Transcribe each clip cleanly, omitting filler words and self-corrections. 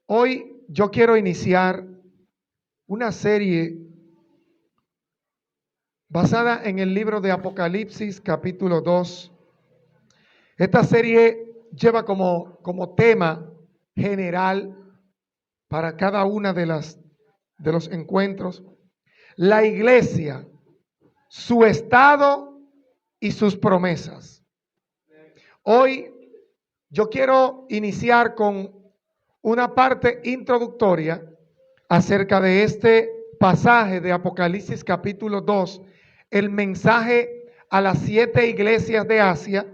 Hoy yo quiero iniciar una serie basada en el libro de Apocalipsis, capítulo 2. Esta serie lleva como tema general para cada una de los encuentros la iglesia, su estado y sus promesas. Hoy yo quiero iniciar con una parte introductoria acerca de este pasaje de Apocalipsis capítulo 2, el mensaje a las 7 iglesias de Asia,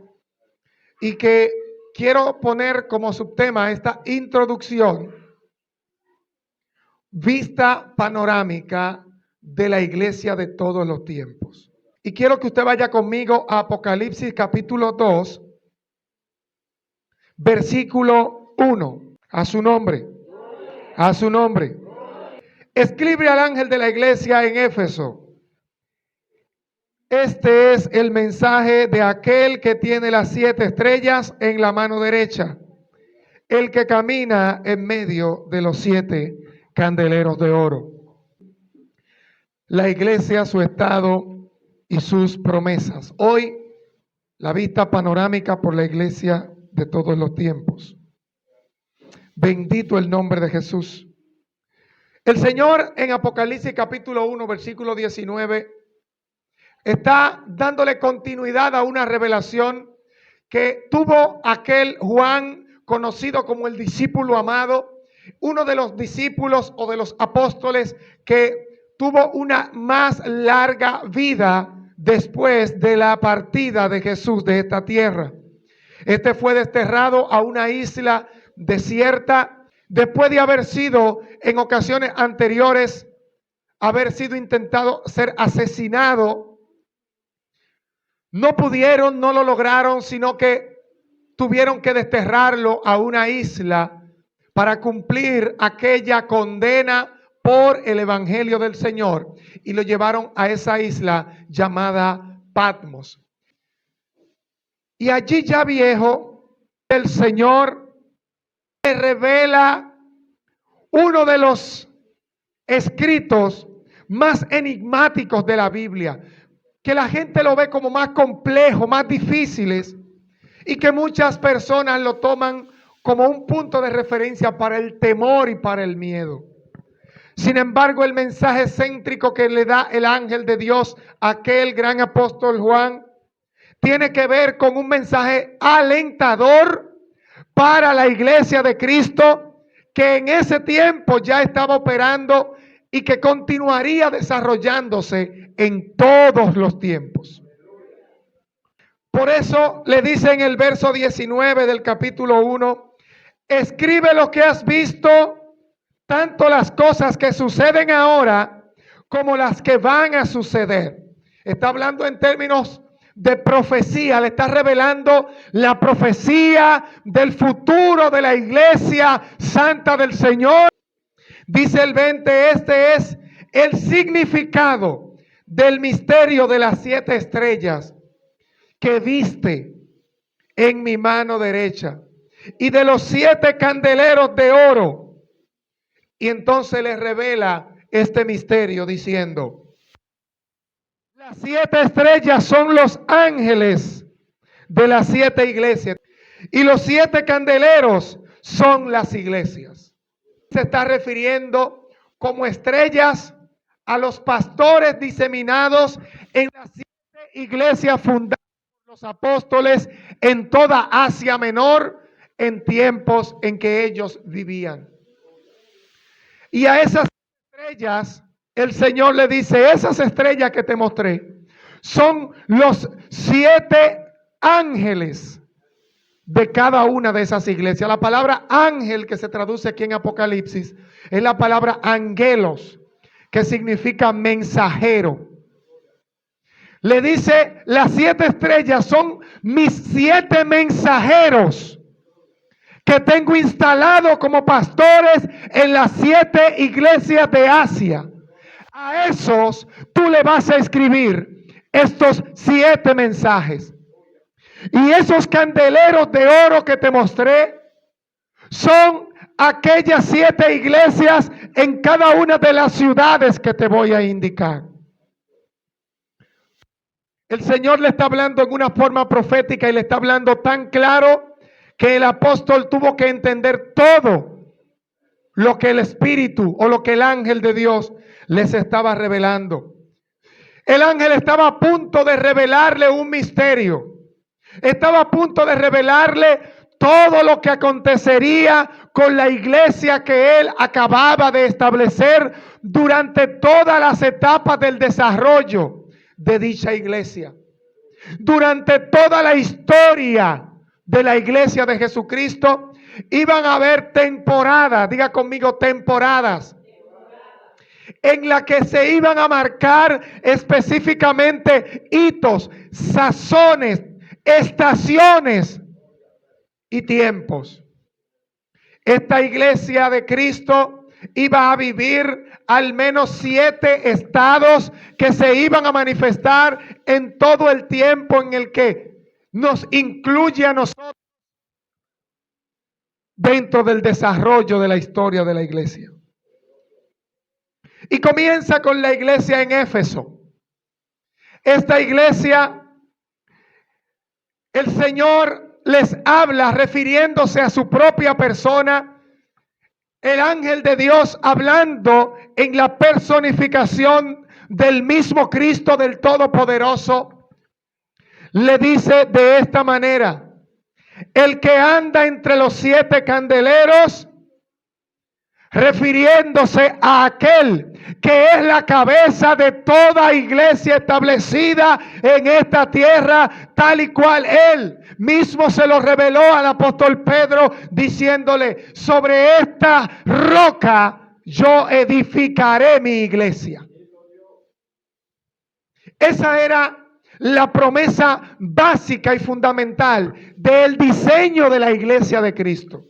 y que quiero poner como subtema esta introducción, vista panorámica de la iglesia de todos los tiempos. Y quiero que usted vaya conmigo a Apocalipsis capítulo 2, versículo 1. A su nombre. A su nombre. Escribe al ángel de la iglesia en Éfeso: este es el mensaje de aquel que tiene las 7 estrellas en la mano derecha, el que camina en medio de los 7 candeleros de oro. La iglesia, su estado y sus promesas. Hoy, la vista panorámica por la iglesia de todos los tiempos. Bendito el nombre de Jesús. El Señor en Apocalipsis capítulo 1, versículo 19, está dándole continuidad a una revelación que tuvo aquel Juan, conocido como el discípulo amado, uno de los discípulos o de los apóstoles que tuvo una más larga vida después de la partida de Jesús de esta tierra. Este fue desterrado a una isla desierta después de haber sido en ocasiones anteriores, haber sido intentado ser asesinado. No pudieron, no lo lograron, sino que tuvieron que desterrarlo a una isla para cumplir aquella condena por el evangelio del Señor, y lo llevaron a esa isla llamada Patmos. Y allí, ya viejo, el Señor le revela uno de los escritos más enigmáticos de la Biblia, que la gente lo ve como más complejo, más difíciles, y que muchas personas lo toman como un punto de referencia para el temor y para el miedo. Sin embargo, el mensaje céntrico que le da el ángel de Dios a aquel gran apóstol Juan tiene que ver con un mensaje alentador para la iglesia de Cristo, que en ese tiempo ya estaba operando y que continuaría desarrollándose en todos los tiempos. Por eso le dice en el verso 19 del capítulo 1, escribe lo que has visto, tanto las cosas que suceden ahora como las que van a suceder. Está hablando en términos de profecía, le está revelando la profecía del futuro de la iglesia santa del Señor. Dice el 20, este es el significado del misterio de las 7 estrellas que viste en mi mano derecha y de los 7 candeleros de oro. Y entonces le revela este misterio diciendo: las 7 estrellas son los ángeles de las 7 iglesias y los 7 candeleros son las iglesias. Se está refiriendo como estrellas a los pastores diseminados en las 7 iglesias fundadas por los apóstoles en toda Asia Menor en tiempos en que ellos vivían. Y a esas estrellas el Señor le dice: esas estrellas que te mostré son los 7 ángeles de cada una de esas iglesias. La palabra ángel, que se traduce aquí en Apocalipsis, es la palabra angelos, que significa mensajero. Le dice: las 7 estrellas son mis 7 mensajeros que tengo instalados como pastores en las 7 iglesias de Asia. A esos tú le vas a escribir estos 7 mensajes. Y esos candeleros de oro que te mostré son aquellas 7 iglesias en cada una de las ciudades que te voy a indicar. El Señor le está hablando en una forma profética y le está hablando tan claro que el apóstol tuvo que entender todo lo que el Espíritu o lo que el ángel de Dios les estaba revelando. El ángel estaba a punto de revelarle un misterio. Estaba a punto de revelarle todo lo que acontecería con la iglesia que él acababa de establecer durante todas las etapas del desarrollo de dicha iglesia. Durante toda la historia de la iglesia de Jesucristo, iban a haber temporadas, diga conmigo temporadas, en la que se iban a marcar específicamente hitos, sazones, estaciones y tiempos. Esta iglesia de Cristo iba a vivir al menos 7 estados que se iban a manifestar en todo el tiempo en el que nos incluye a nosotros dentro del desarrollo de la historia de la iglesia. Y comienza con la iglesia en Éfeso. Esta iglesia, el Señor les habla refiriéndose a su propia persona. El ángel de Dios hablando en la personificación del mismo Cristo del Todopoderoso, le dice de esta manera: el que anda entre los 7 candeleros, refiriéndose a aquel que es la cabeza de toda iglesia establecida en esta tierra, tal y cual él mismo se lo reveló al apóstol Pedro, diciéndole: sobre esta roca yo edificaré mi iglesia. Esa era la promesa básica y fundamental del diseño de la iglesia de Cristo.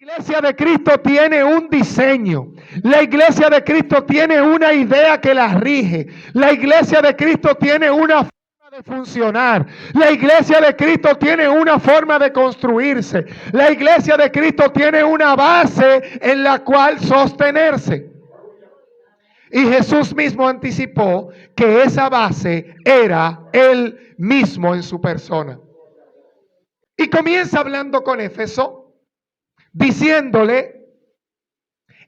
La iglesia de Cristo tiene un diseño. La iglesia de Cristo tiene una idea que la rige. La iglesia de Cristo tiene una forma de funcionar. La iglesia de Cristo tiene una forma de construirse. La iglesia de Cristo tiene una base en la cual sostenerse. Y Jesús mismo anticipó que esa base era Él mismo en su persona. Y comienza hablando con Éfeso, diciéndole: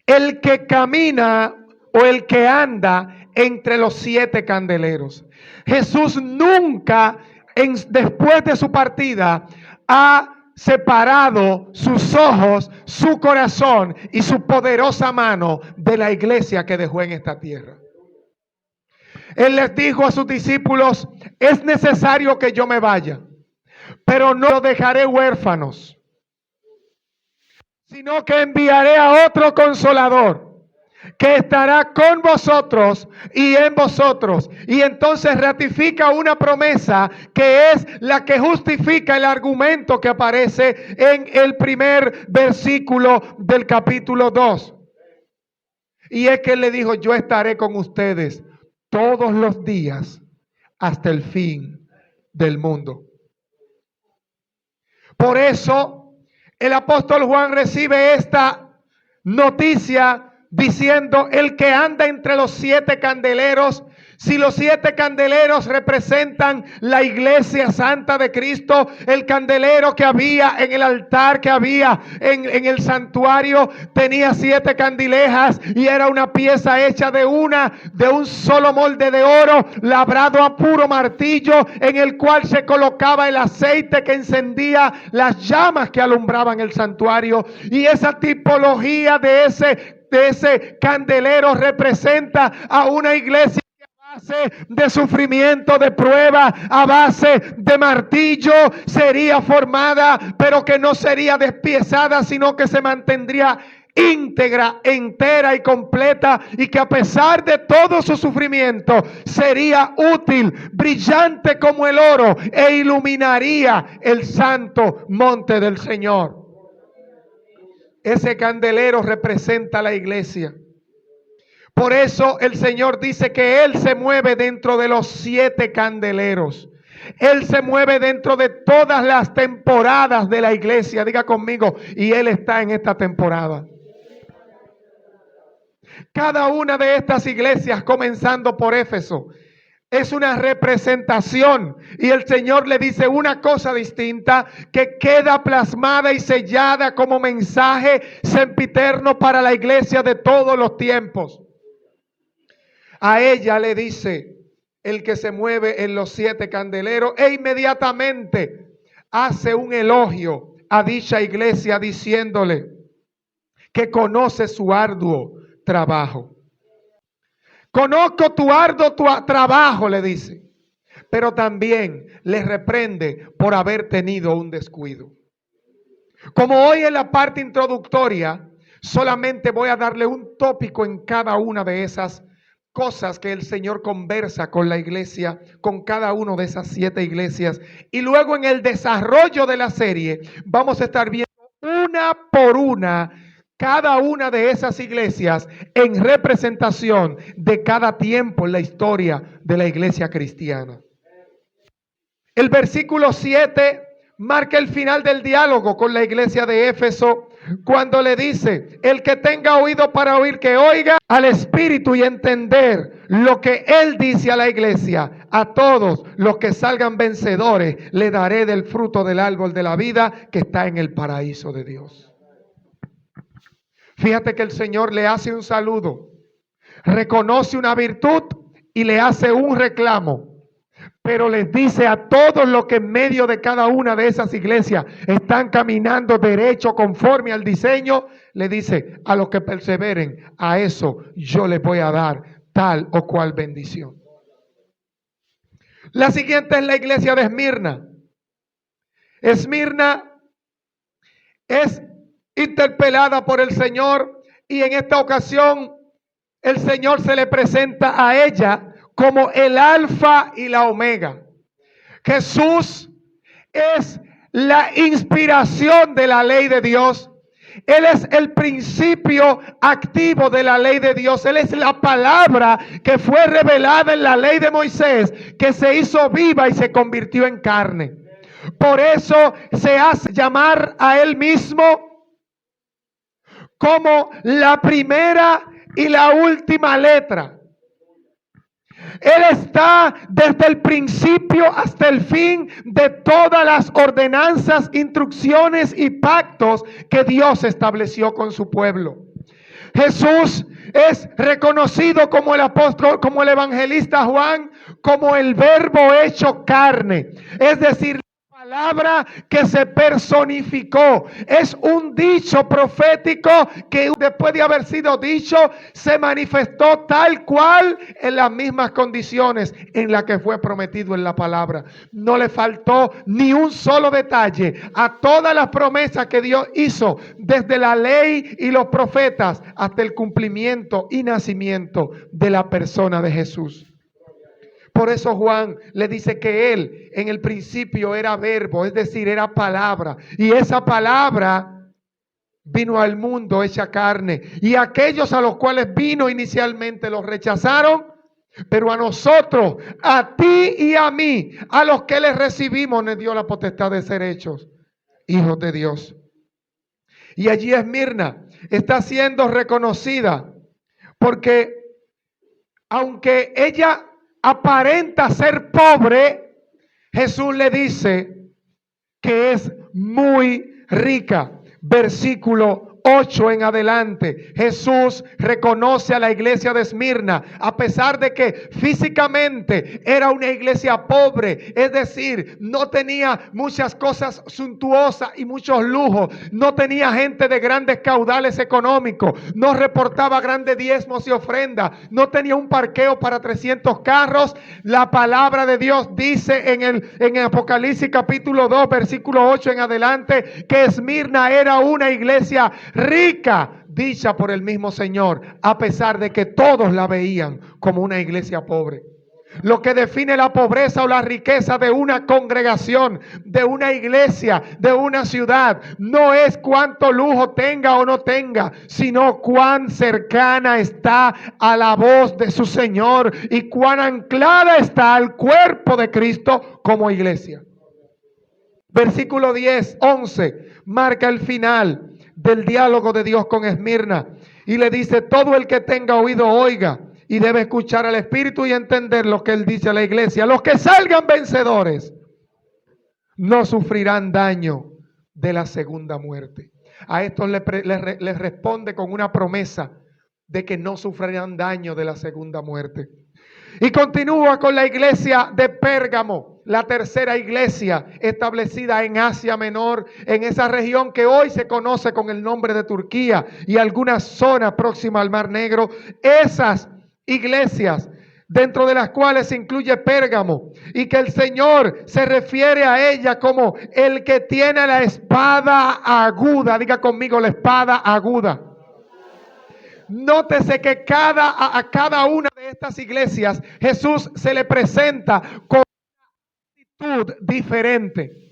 el que camina o el que anda entre los 7 candeleros. Jesús nunca, después de su partida, ha separado sus ojos, su corazón y su poderosa mano de la iglesia que dejó en esta tierra. Él les dijo a sus discípulos: es necesario que yo me vaya, pero no los dejaré huérfanos, sino que enviaré a otro consolador que estará con vosotros y en vosotros. Y entonces ratifica una promesa que es la que justifica el argumento que aparece en el primer versículo del capítulo 2. Y es que él le dijo: yo estaré con ustedes todos los días hasta el fin del mundo. Por eso el apóstol Juan recibe esta noticia diciendo: el que anda entre los 7 candeleros. Si los 7 candeleros representan la iglesia santa de Cristo, el candelero que había en el altar, que había en el santuario, tenía 7 candilejas y era una pieza hecha de un solo molde de oro, labrado a puro martillo, en el cual se colocaba el aceite que encendía las llamas que alumbraban el santuario. Y esa tipología de ese candelero representa a una iglesia a base de sufrimiento, de prueba, a base de martillo sería formada, pero que no sería despiezada, sino que se mantendría íntegra, entera y completa, y que a pesar de todo su sufrimiento sería útil, brillante como el oro, e iluminaría el santo monte del Señor. Ese candelero representa a la iglesia. Por eso el Señor dice que Él se mueve dentro de los 7 candeleros. Él se mueve dentro de todas las temporadas de la iglesia. Diga conmigo, y Él está en esta temporada. Cada una de estas iglesias, comenzando por Éfeso, es una representación, y el Señor le dice una cosa distinta que queda plasmada y sellada como mensaje sempiterno para la iglesia de todos los tiempos. A ella le dice el que se mueve en los 7 candeleros, e inmediatamente hace un elogio a dicha iglesia diciéndole que conoce su arduo trabajo. Conozco tu arduo trabajo, le dice, pero también le reprende por haber tenido un descuido. Como hoy en la parte introductoria, solamente voy a darle un tópico en cada una de esas cosas que el Señor conversa con la iglesia, con cada una de esas 7 iglesias. Y luego en el desarrollo de la serie vamos a estar viendo una por una cada una de esas iglesias en representación de cada tiempo en la historia de la iglesia cristiana. El versículo 7 marca el final del diálogo con la iglesia de Éfeso, cuando le dice: el que tenga oído para oír, que oiga al Espíritu y entender lo que Él dice a la iglesia. A todos los que salgan vencedores le daré del fruto del árbol de la vida que está en el paraíso de Dios. Fíjate que el Señor le hace un saludo, reconoce una virtud y le hace un reclamo. Pero les dice a todos los que en medio de cada una de esas iglesias están caminando derecho conforme al diseño, le dice: a los que perseveren, a eso yo les voy a dar tal o cual bendición. La siguiente es la iglesia de Esmirna. Esmirna es interpelada por el Señor, y en esta ocasión el Señor se le presenta a ella como el alfa y la omega. Jesús es la inspiración de la ley de Dios. Él es el principio activo de la ley de Dios. Él es la palabra que fue revelada en la ley de Moisés, que se hizo viva y se convirtió en carne. Por eso se hace llamar a Él mismo como la primera y la última letra. Él está desde el principio hasta el fin de todas las ordenanzas, instrucciones y pactos que Dios estableció con su pueblo. Jesús es reconocido como el apóstol, como el evangelista Juan, como el Verbo hecho carne. Es decir, palabra que se personificó. Es un dicho profético que después de haber sido dicho se manifestó tal cual en las mismas condiciones en las que fue prometido en la palabra. No le faltó ni un solo detalle a todas las promesas que Dios hizo desde la ley y los profetas hasta el cumplimiento y nacimiento de la persona de Jesús. Por eso Juan le dice que Él en el principio era verbo, es decir, era palabra. Y esa palabra vino al mundo hecha carne. Y aquellos a los cuales vino inicialmente los rechazaron, pero a nosotros, a ti y a mí, a los que les recibimos, nos dio la potestad de ser hechos hijos de Dios. Y allí Esmirna está siendo reconocida porque aunque ella aparenta ser pobre, Jesús le dice que es muy rica. Versículo 8 en adelante, Jesús reconoce a la iglesia de Esmirna, a pesar de que físicamente era una iglesia pobre, es decir, no tenía muchas cosas suntuosas y muchos lujos, no tenía gente de grandes caudales económicos, no reportaba grandes diezmos y ofrendas, no tenía un parqueo para 300 carros. La palabra de Dios dice en Apocalipsis capítulo 2, versículo 8 en adelante, que Esmirna era una iglesia rica, dicha por el mismo Señor, a pesar de que todos la veían como una iglesia pobre. Lo que define la pobreza o la riqueza de una congregación, de una iglesia, de una ciudad, no es cuánto lujo tenga o no tenga, sino cuán cercana está a la voz de su Señor y cuán anclada está al cuerpo de Cristo como iglesia. Versículo 10, 11, marca el final del diálogo de Dios con Esmirna y le dice: todo el que tenga oído oiga, y debe escuchar al Espíritu y entender lo que Él dice a la iglesia. Los que salgan vencedores no sufrirán daño de la segunda muerte. A estos les responde con una promesa de que no sufrirán daño de la segunda muerte. Y continúa con la iglesia de Pérgamo, la tercera iglesia establecida en Asia Menor, en esa región que hoy se conoce con el nombre de Turquía y alguna zona próxima al Mar Negro. Esas iglesias, dentro de las cuales se incluye Pérgamo, y que el Señor se refiere a ella como el que tiene la espada aguda. Diga conmigo, la espada aguda. Nótese que a cada una de estas iglesias Jesús se le presenta con una actitud diferente.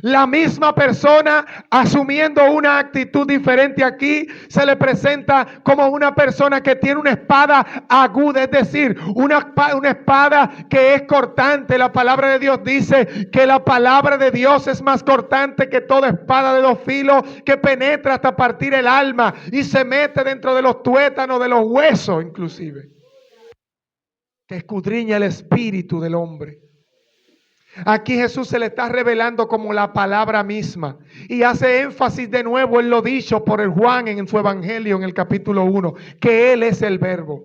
La misma persona asumiendo una actitud diferente aquí se le presenta como una persona que tiene una espada aguda, es decir, una espada que es cortante. La palabra de Dios dice que la palabra de Dios es más cortante que toda espada de dos filos, que penetra hasta partir el alma y se mete dentro de los tuétanos, de los huesos inclusive, que escudriña el espíritu del hombre. Aquí Jesús se le está revelando como la palabra misma y hace énfasis de nuevo en lo dicho por el Juan en su evangelio en el capítulo 1, que Él es el verbo.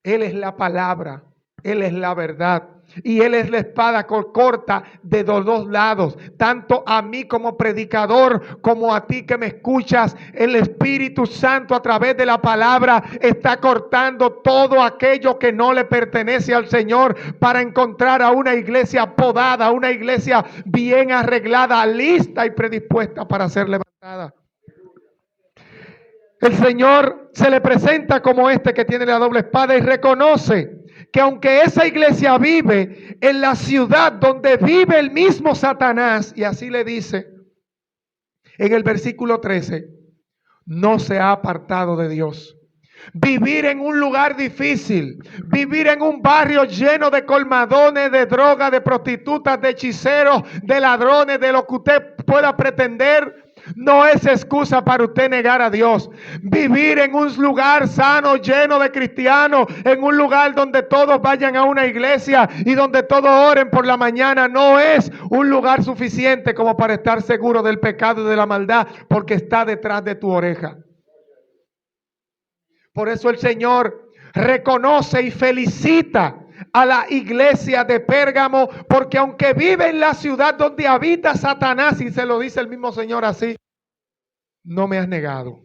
Él es la palabra, Él es la verdad y Él es la espada corta de los dos lados. Tanto a mí como predicador, como a ti que me escuchas, el Espíritu Santo a través de la palabra está cortando todo aquello que no le pertenece al Señor para encontrar a una iglesia podada, una iglesia bien arreglada, lista y predispuesta para ser levantada. El Señor se le presenta como este que tiene la doble espada y reconoce que aunque esa iglesia vive en la ciudad donde vive el mismo Satanás, y así le dice en el versículo 13, no se ha apartado de Dios. Vivir en un lugar difícil, vivir en un barrio lleno de colmadones, de drogas, de prostitutas, de hechiceros, de ladrones, de lo que usted pueda pretender, no es excusa para usted negar a Dios. Vivir en un lugar sano, lleno de cristianos, en un lugar donde todos vayan a una iglesia y donde todos oren por la mañana, no es un lugar suficiente como para estar seguro del pecado y de la maldad, porque está detrás de tu oreja. Por eso el Señor reconoce y felicita a la iglesia de Pérgamo, porque aunque vive en la ciudad donde habita Satanás, y se lo dice el mismo Señor así, no me has negado.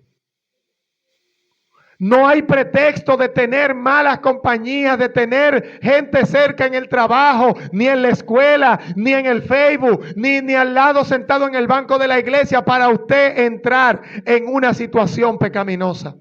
No hay pretexto de tener malas compañías, de tener gente cerca en el trabajo, ni en la escuela, ni en el Facebook, ni al lado sentado en el banco de la iglesia para usted entrar en una situación pecaminosa.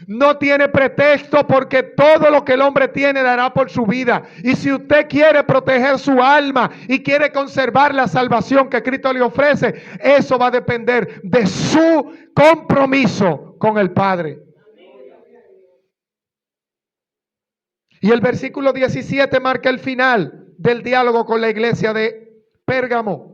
No tiene pretexto, porque todo lo que el hombre tiene dará por su vida. Y si usted quiere proteger su alma y quiere conservar la salvación que Cristo le ofrece, eso va a depender de su compromiso con el Padre. Y el versículo 17 marca el final del diálogo con la iglesia de Pérgamo,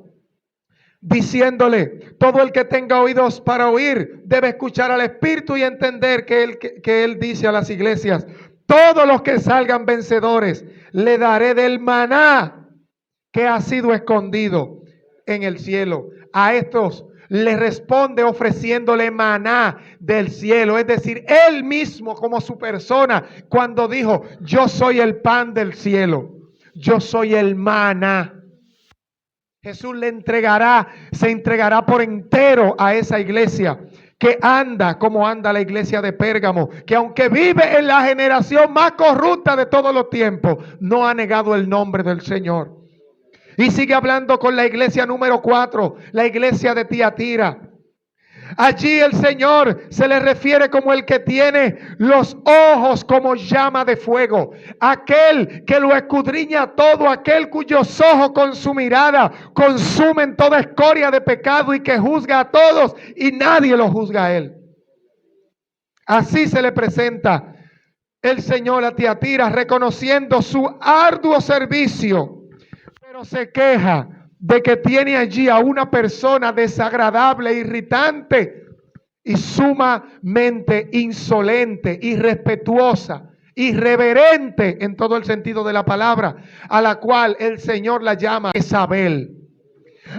diciéndole: todo el que tenga oídos para oír debe escuchar al Espíritu y entender que él dice a las iglesias: todos los que salgan vencedores le daré del maná que ha sido escondido en el cielo. A estos le responde ofreciéndole maná del cielo, es decir, él mismo como su persona, cuando dijo: yo soy el pan del cielo, yo soy el maná. Jesús se entregará por entero a esa iglesia que anda como anda la iglesia de Pérgamo, que aunque vive en la generación más corrupta de todos los tiempos, no ha negado el nombre del Señor. Y sigue hablando con la iglesia número 4, la iglesia de Tiatira. Allí el Señor se le refiere como el que tiene los ojos como llama de fuego, aquel que lo escudriña todo, aquel cuyos ojos con su mirada consumen toda escoria de pecado y que juzga a todos y nadie lo juzga a él. Así se le presenta el Señor a Tiatira, reconociendo su arduo servicio, pero se queja de que tiene allí a una persona desagradable, irritante y sumamente insolente, irrespetuosa, irreverente en todo el sentido de la palabra, a la cual el Señor la llama Jezabel,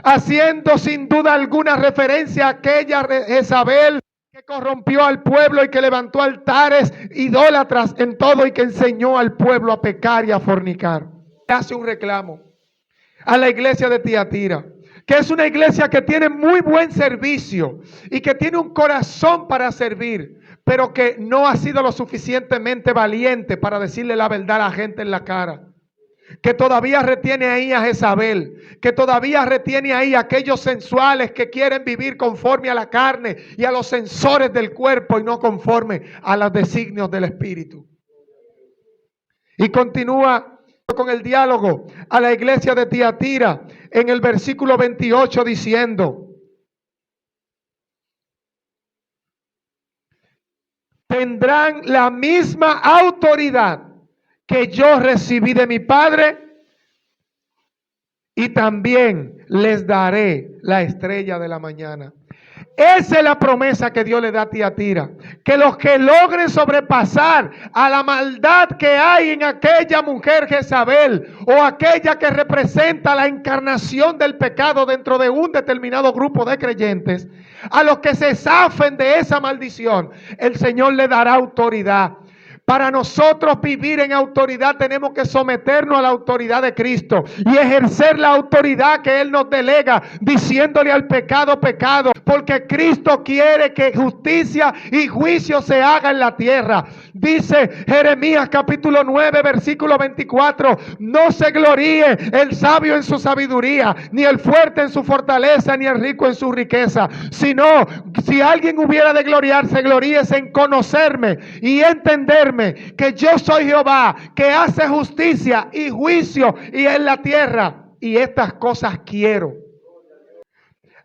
haciendo sin duda alguna referencia a aquella Jezabel que corrompió al pueblo y que levantó altares idólatras en todo y que enseñó al pueblo a pecar y a fornicar. Hace un reclamo a la iglesia de Tiatira, que es una iglesia que tiene muy buen servicio y que tiene un corazón para servir, pero que no ha sido lo suficientemente valiente para decirle la verdad a la gente en la cara. Que todavía retiene ahí a Jezabel, que todavía retiene ahí a aquellos sensuales que quieren vivir conforme a la carne y a los sensores del cuerpo y no conforme a los designios del Espíritu. Y continúa con el diálogo a la iglesia de Tiatira en el versículo 28 diciendo: tendrán la misma autoridad que yo recibí de mi Padre y también les daré la estrella de la mañana. Esa es la promesa que Dios le da a Tiatira, que los que logren sobrepasar a la maldad que hay en aquella mujer Jezabel o aquella que representa la encarnación del pecado dentro de un determinado grupo de creyentes, a los que se zafen de esa maldición, el Señor le dará autoridad. Para nosotros vivir en autoridad tenemos que someternos a la autoridad de Cristo y ejercer la autoridad que Él nos delega, diciéndole al pecado, pecado, porque Cristo quiere que justicia y juicio se haga en la tierra. Dice Jeremías capítulo 9 versículo 24: no se gloríe el sabio en su sabiduría, ni el fuerte en su fortaleza, ni el rico en su riqueza, sino si alguien hubiera de gloriarse, gloríese en conocerme y entenderme, que yo soy Jehová, que hace justicia y juicio y en la tierra, y estas cosas quiero.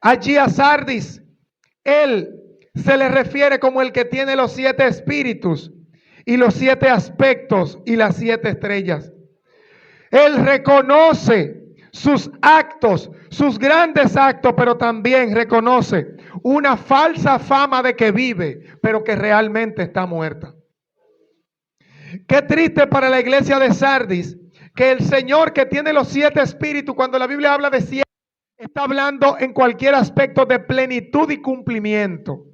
Allí a Sardis, él se le refiere como el que tiene los 7 espíritus y los 7 aspectos y las 7 estrellas. Él reconoce sus actos, sus grandes actos, pero también reconoce una falsa fama de que vive, pero que realmente está muerta. Qué triste para la iglesia de Sardis que el Señor, que tiene los 7 espíritus, cuando la Biblia habla de 7, está hablando en cualquier aspecto de plenitud y cumplimiento.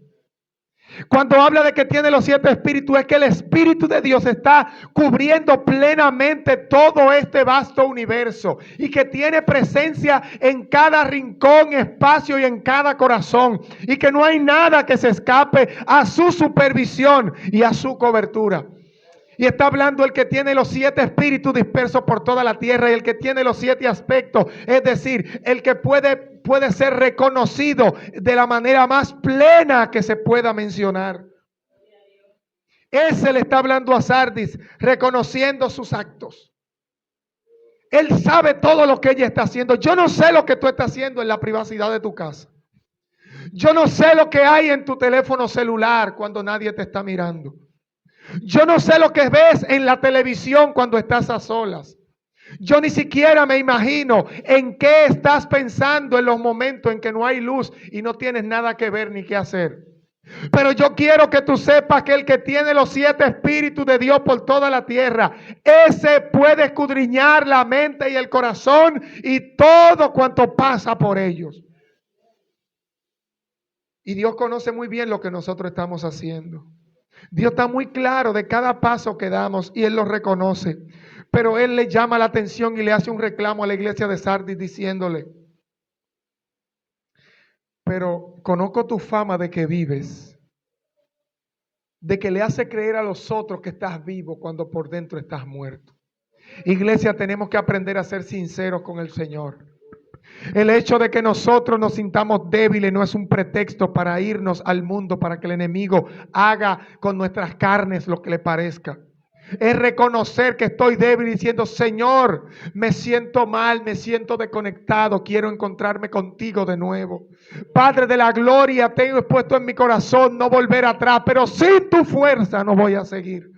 Cuando habla de que tiene los 7 espíritus, es que el Espíritu de Dios está cubriendo plenamente todo este vasto universo y que tiene presencia en cada rincón, espacio y en cada corazón, y que no hay nada que se escape a su supervisión y a su cobertura. Y está hablando el que tiene los 7 espíritus dispersos por toda la tierra y el que tiene los 7 aspectos, es decir, el que puede ser reconocido de la manera más plena que se pueda mencionar. Ese le está hablando a Sardis, reconociendo sus actos. Él sabe todo lo que ella está haciendo. Yo no sé lo que tú estás haciendo en la privacidad de tu casa. Yo no sé lo que hay en tu teléfono celular cuando nadie te está mirando. Yo no sé lo que ves en la televisión cuando estás a solas. Yo ni siquiera me imagino en qué estás pensando en los momentos en que no hay luz y no tienes nada que ver ni qué hacer. Pero yo quiero que tú sepas que el que tiene los 7 espíritus de Dios por toda la tierra, ese puede escudriñar la mente y el corazón y todo cuanto pasa por ellos. Y Dios conoce muy bien lo que nosotros estamos haciendo. Dios está muy claro de cada paso que damos y Él lo reconoce. Pero Él le llama la atención y le hace un reclamo a la iglesia de Sardis diciéndole: pero conozco tu fama de que vives, de que le hace creer a los otros que estás vivo cuando por dentro estás muerto. Iglesia, tenemos que aprender a ser sinceros con el Señor. El hecho de que nosotros nos sintamos débiles no es un pretexto para irnos al mundo, para que el enemigo haga con nuestras carnes lo que le parezca. Es reconocer que estoy débil diciendo, Señor, me siento mal, me siento desconectado, quiero encontrarme contigo de nuevo. Padre de la gloria, tengo expuesto en mi corazón no volver atrás, pero sin tu fuerza no voy a seguir.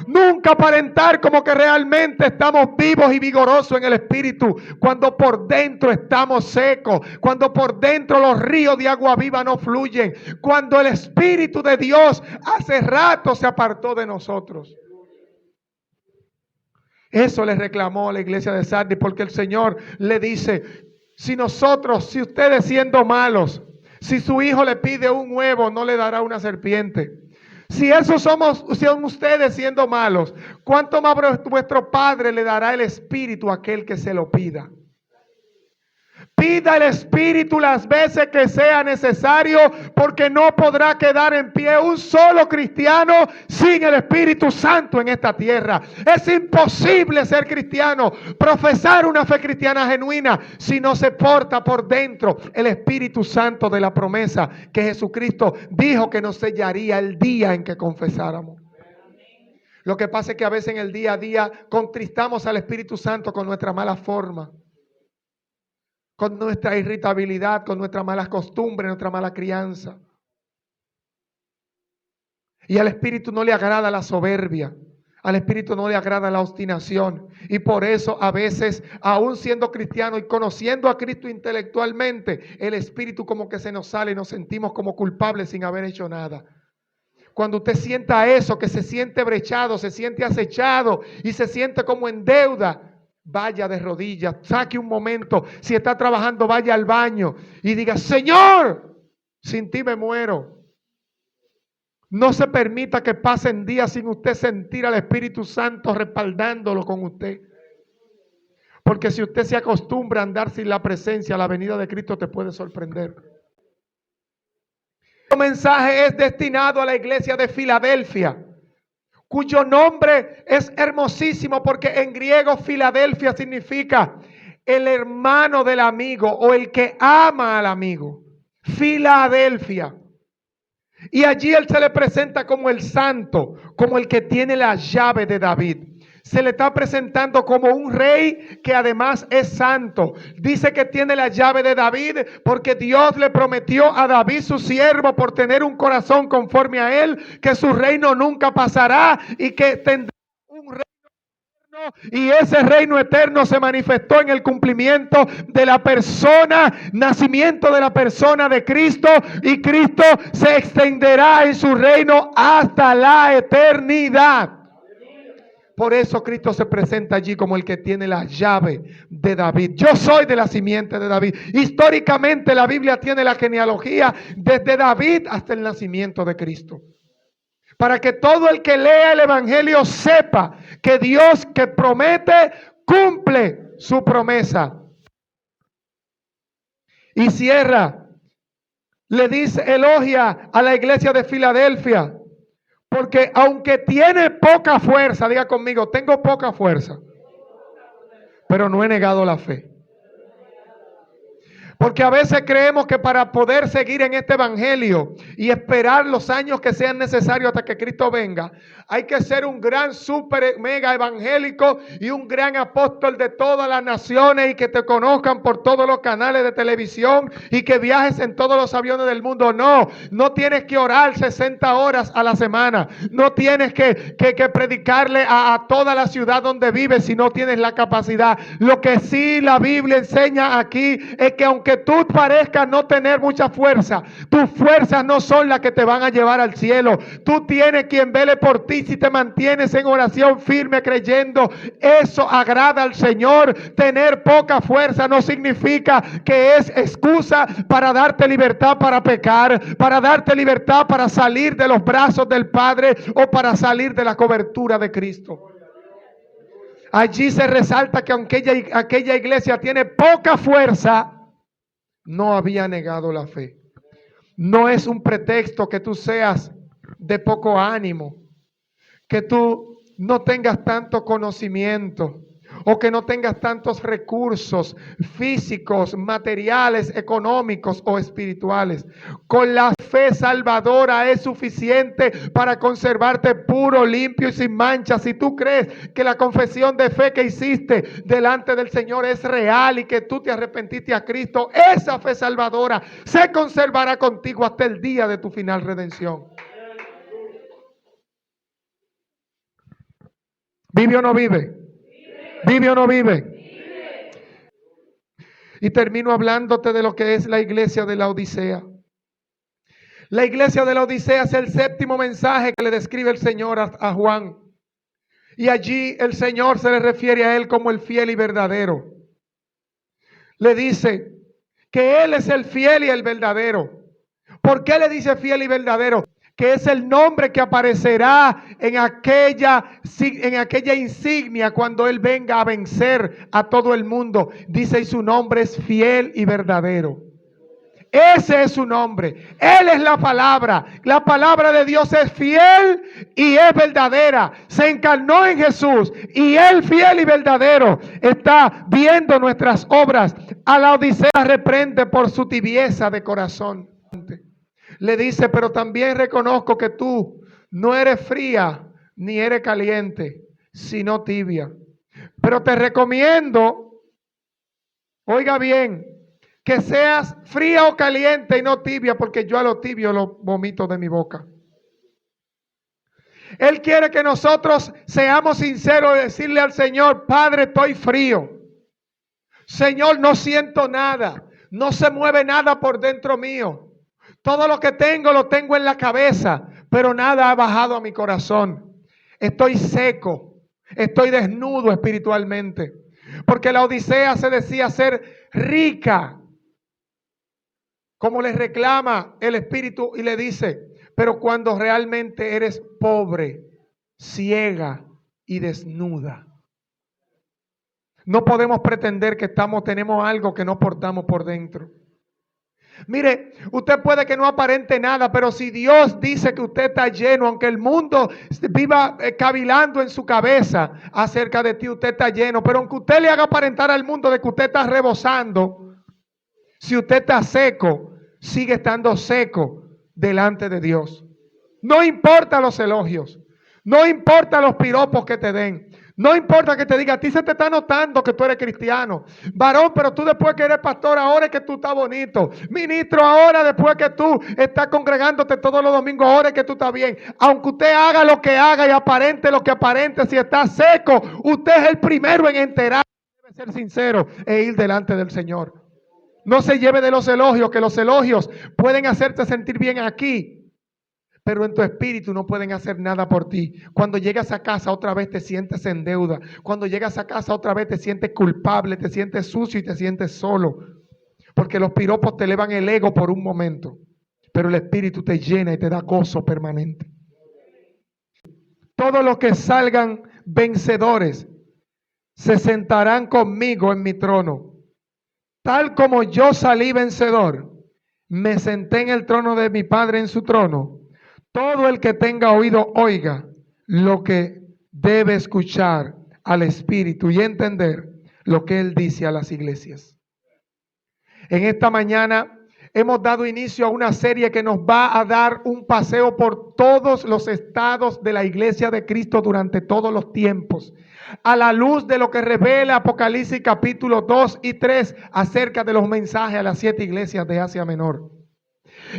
Nunca aparentar como que realmente estamos vivos y vigorosos en el espíritu, cuando por dentro estamos secos, cuando por dentro los ríos de agua viva no fluyen, cuando el Espíritu de Dios hace rato se apartó de nosotros. Eso le reclamó a la iglesia de Sardis, porque el Señor le dice, si ustedes siendo malos, si su hijo le pide un huevo, no le dará una serpiente. Si son ustedes siendo malos, ¿cuánto más vuestro Padre le dará el Espíritu a aquel que se lo pida? Pida el Espíritu las veces que sea necesario, porque no podrá quedar en pie un solo cristiano sin el Espíritu Santo en esta tierra. Es imposible ser cristiano, profesar una fe cristiana genuina, si no se porta por dentro el Espíritu Santo de la promesa que Jesucristo dijo que nos sellaría el día en que confesáramos. Lo que pasa es que a veces en el día a día contristamos al Espíritu Santo con nuestra mala forma, con nuestra irritabilidad, con nuestra mala costumbre, nuestra mala crianza. Y al Espíritu no le agrada la soberbia, al Espíritu no le agrada la obstinación. Y por eso a veces, aún siendo cristiano y conociendo a Cristo intelectualmente, el Espíritu como que se nos sale y nos sentimos como culpables sin haber hecho nada. Cuando usted sienta eso, que se siente brechado, se siente acechado y se siente como en deuda, vaya de rodillas, saque un momento. Si está trabajando, vaya al baño y diga, Señor, sin ti me muero. No se permita que pasen días sin usted sentir al Espíritu Santo respaldándolo con usted. Porque si usted se acostumbra a andar sin la presencia, la venida de Cristo te puede sorprender. El mensaje es destinado a la iglesia de Filadelfia, cuyo nombre es hermosísimo porque en griego Filadelfia significa el hermano del amigo o el que ama al amigo. Filadelfia. Y allí él se le presenta como el santo, como el que tiene la llave de David. Se le está presentando como un rey que además es santo. Dice que tiene la llave de David porque Dios le prometió a David su siervo, por tener un corazón conforme a él, que su reino nunca pasará y que tendrá un reino eterno. Y ese reino eterno se manifestó en el cumplimiento de la persona, nacimiento de la persona de Cristo, y Cristo se extenderá en su reino hasta la eternidad. Por eso Cristo se presenta allí como el que tiene la llave de David. Yo soy de la simiente de David. Históricamente la Biblia tiene la genealogía desde David hasta el nacimiento de Cristo. Para que todo el que lea el Evangelio sepa que Dios que promete, cumple su promesa. Y cierra, le dice, elogia a la iglesia de Filadelfia. Porque aunque tiene poca fuerza, diga conmigo, tengo poca fuerza, pero no he negado la fe. Porque a veces creemos que para poder seguir en este evangelio y esperar los años que sean necesarios hasta que Cristo venga, hay que ser un gran super mega evangélico y un gran apóstol de todas las naciones, y que te conozcan por todos los canales de televisión y que viajes en todos los aviones del mundo. No tienes que orar 60 horas a la semana. No tienes que predicarle a toda la ciudad donde vives si no tienes la capacidad. Lo que sí la Biblia enseña aquí es que aunque tú parezcas no tener mucha fuerza, tus fuerzas no son las que te van a llevar al cielo. Tú tienes quien vele por ti si te mantienes en oración firme creyendo. Eso agrada al Señor. Tener poca fuerza no significa que es excusa para darte libertad para pecar, para darte libertad para salir de los brazos del Padre o para salir de la cobertura de Cristo. Allí se resalta que aunque aquella iglesia tiene poca fuerza, no había negado la fe. No es un pretexto que tú seas de poco ánimo, que tú no tengas tanto conocimiento, o que no tengas tantos recursos físicos, materiales, económicos o espirituales. Con la fe salvadora es suficiente para conservarte puro, limpio y sin mancha. Si tú crees que la confesión de fe que hiciste delante del Señor es real y que tú te arrepentiste a Cristo, esa fe salvadora se conservará contigo hasta el día de tu final redención. ¿Vive o no vive? ¿Vive o no vive? Y termino hablándote de lo que es la iglesia de la Odisea. La iglesia de la Odisea es el séptimo mensaje que le describe el Señor a Juan. Y allí el Señor se le refiere a él como el fiel y verdadero. Le dice que Él es el fiel y el verdadero. ¿Por qué le dice fiel y verdadero? Que es el nombre que aparecerá en aquella insignia cuando Él venga a vencer a todo el mundo. Dice, y su nombre es fiel y verdadero. Ese es su nombre. Él es la palabra. La palabra de Dios es fiel y es verdadera. Se encarnó en Jesús y Él, fiel y verdadero, está viendo nuestras obras. A la Odisea reprende por su tibieza de corazón. Le dice, pero también reconozco que tú no eres fría ni eres caliente, sino tibia. Pero te recomiendo, oiga bien, que seas fría o caliente y no tibia, porque yo a lo tibio lo vomito de mi boca. Él quiere que nosotros seamos sinceros y decirle al Señor, Padre, estoy frío. Señor, no siento nada. No se mueve nada por dentro mío. Todo lo que tengo lo tengo en la cabeza, pero nada ha bajado a mi corazón. Estoy seco. Estoy desnudo espiritualmente. Porque la Odisea se decía ser rica, como le reclama el Espíritu y le dice, pero cuando realmente eres pobre, ciega y desnuda. No podemos pretender que tenemos algo que no portamos por dentro. Mire, usted puede que no aparente nada, pero si Dios dice que usted está lleno, aunque el mundo viva cavilando en su cabeza acerca de ti, usted está lleno. Pero aunque usted le haga aparentar al mundo de que usted está rebosando, si usted está seco, sigue estando seco delante de Dios. No importa los elogios, no importa los piropos que te den, no importa que te diga, a ti se te está notando que tú eres cristiano. Varón, pero tú después que eres pastor, ahora es que tú estás bonito. Ministro, ahora después que tú estás congregándote todos los domingos, ahora es que tú estás bien. Aunque usted haga lo que haga y aparente lo que aparente, si está seco, usted es el primero en enterar. Debe ser sincero e ir delante del Señor. No se lleve de los elogios, que los elogios pueden hacerte sentir bien aquí, pero en tu espíritu no pueden hacer nada por ti. Cuando llegas a casa otra vez te sientes en deuda. Cuando llegas a casa otra vez te sientes culpable, te sientes sucio y te sientes solo. Porque los piropos te elevan el ego por un momento, pero el espíritu te llena y te da gozo permanente. Todos los que salgan vencedores se sentarán conmigo en mi trono. Tal como yo salí vencedor, me senté en el trono de mi Padre en su trono. Todo el que tenga oído, oiga lo que debe escuchar al Espíritu y entender lo que Él dice a las iglesias. En esta mañana hemos dado inicio a una serie que nos va a dar un paseo por todos los estados de la iglesia de Cristo durante todos los tiempos, a la luz de lo que revela Apocalipsis capítulo 2 y 3 acerca de los mensajes a las 7 iglesias de Asia Menor.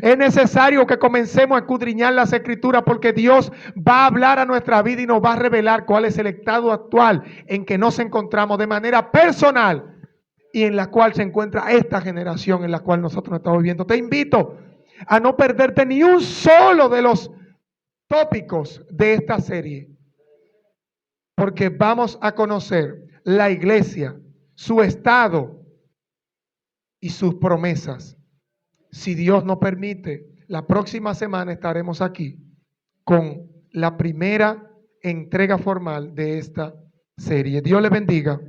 Es necesario que comencemos a escudriñar las Escrituras porque Dios va a hablar a nuestra vida y nos va a revelar cuál es el estado actual en que nos encontramos de manera personal y en la cual se encuentra esta generación en la cual nosotros estamos viviendo. Te invito a no perderte ni un solo de los tópicos de esta serie, porque vamos a conocer la iglesia, su estado y sus promesas. Si Dios nos permite, la próxima semana estaremos aquí con la primera entrega formal de esta serie. Dios les bendiga.